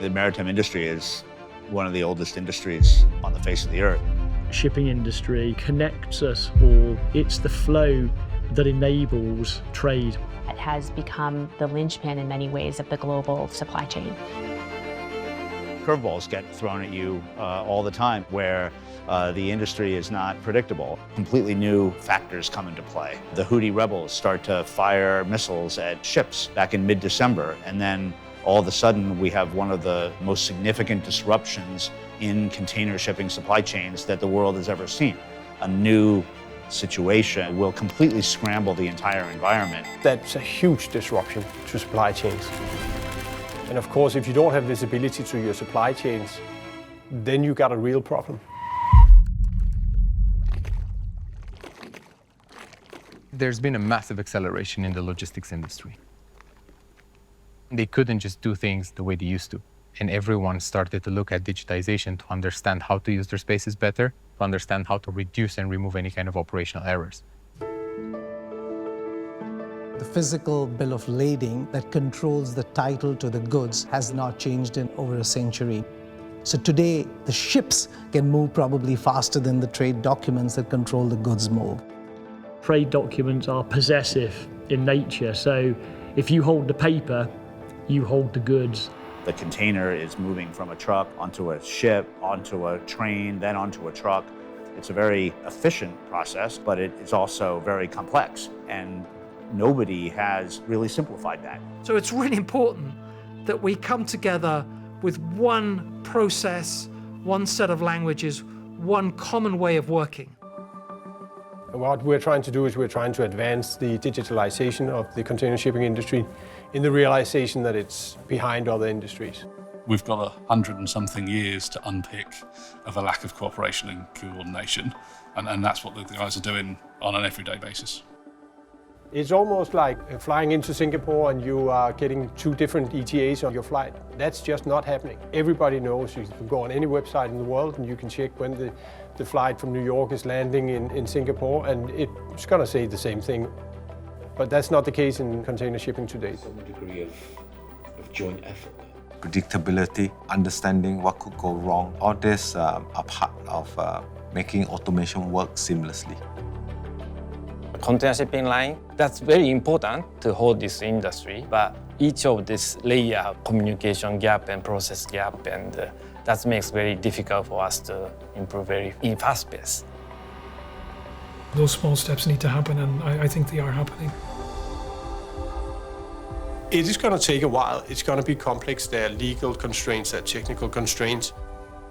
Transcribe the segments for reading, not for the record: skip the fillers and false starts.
The maritime industry is one of the oldest industries on the face of the earth. Shipping industry connects us all. It's the flow that enables trade. It has become the linchpin in many ways of the global supply chain. Curveballs get thrown at you all the time where the industry is not predictable. Completely new factors come into play. The Houthi rebels start to fire missiles at ships back in mid-December, and then all of a sudden we have one of the most significant disruptions in container shipping supply chains that the world has ever seen. A new situation will completely scramble the entire environment. That's a huge disruption to supply chains. And of course, if you don't have visibility to your supply chains, then you got a real problem. There's been a massive acceleration in the logistics industry. They couldn't just do things the way they used to. And everyone started to look at digitization to understand how to use their spaces better, to understand how to reduce and remove any kind of operational errors. The physical bill of lading that controls the title to the goods has not changed in over a century. So today, the ships can move probably faster than the trade documents that control the goods move. Trade documents are possessive in nature, so if you hold the paper, you hold the goods. The container is moving from a truck onto a ship, onto a train, then onto a truck. It's a very efficient process, but it is also very complex, and nobody has really simplified that. So it's really important that we come together with one process, one set of languages, one common way of working. What we're trying to do is we're trying to advance the digitalization of the container shipping industry in the realization that it's behind other industries. We've got 100 and something years to unpick of a lack of cooperation and coordination, and that's what the guys are doing on an everyday basis. It's almost like flying into Singapore and you are getting 2 different ETAs on your flight. That's just not happening. Everybody knows. You can go on any website in the world and you can check when the flight from New York is landing in Singapore, and it's going to say the same thing. But that's not the case in container shipping today. Some degree of joint effort. Predictability, understanding what could go wrong, all this are part of making automation work seamlessly. Container shipping line, that's very important to hold this industry, but each of this layer have communication gap and process gap, and that makes very difficult for us to improve in fast pace. Those small steps need to happen, and I think they are happening. It is going to take a while. It's going to be complex. There are legal constraints, there are technical constraints.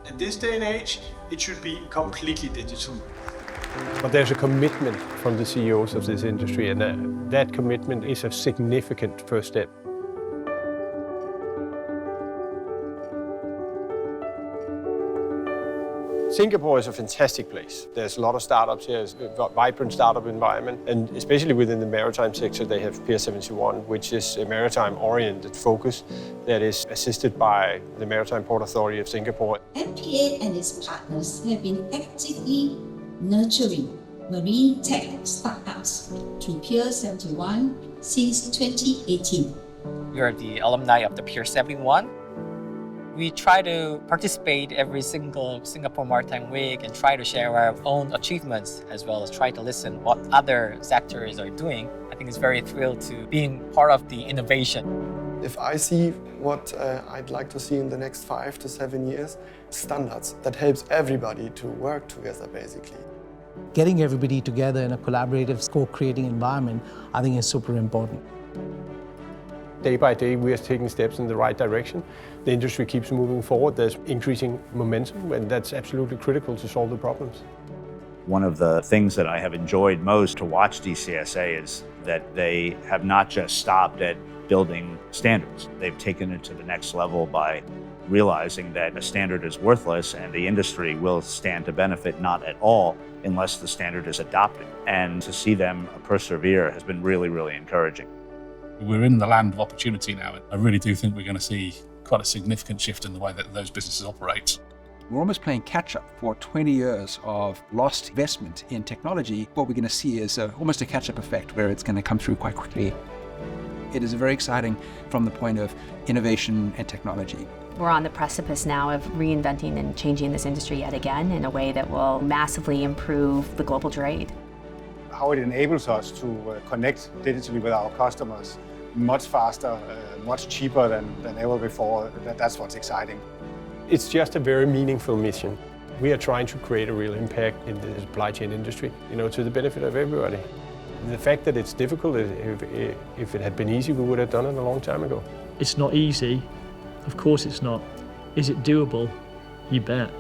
In this day and age, it should be completely digital. But there's a commitment from the CEOs of this industry, and that commitment is a significant first step. Singapore is a fantastic place. There's a lot of startups here, it's a vibrant startup environment, and especially within the maritime sector, they have Pier 71, which is a maritime-oriented focus that is assisted by the Maritime Port Authority of Singapore. MPA and its partners have been actively nurturing marine tech startups through Pier 71 since 2018. We are the alumni of the Pier 71. We try to participate every single Singapore Maritime Week and try to share our own achievements as well as try to listen what other sectors are doing. I think it's very thrilled to being part of the innovation. If I see what I'd like to see in the next 5 to 7 years, standards that helps everybody to work together basically. Getting everybody together in a collaborative, co-creating environment, I think is super important. Day by day, we are taking steps in the right direction. The industry keeps moving forward. There's increasing momentum, and that's absolutely critical to solve the problems. One of the things that I have enjoyed most to watch DCSA is that they have not just stopped at building standards. They've taken it to the next level by realizing that a standard is worthless and the industry will stand to benefit not at all unless the standard is adopted. And to see them persevere has been really, really encouraging. We're in the land of opportunity now. I really do think we're going to see quite a significant shift in the way that those businesses operate. We're almost playing catch-up for 20 years of lost investment in technology. What we're going to see is almost a catch-up effect where it's going to come through quite quickly. It is very exciting from the point of innovation and technology. We're on the precipice now of reinventing and changing this industry yet again in a way that will massively improve the global trade. How it enables us to connect digitally with our customers much faster, much cheaper than ever before. That's what's exciting. It's just a very meaningful mission. We are trying to create a real impact in the supply chain industry, to the benefit of everybody. The fact that it's difficult, if it had been easy, we would have done it a long time ago. It's not easy. Of course it's not. Is it doable? You bet.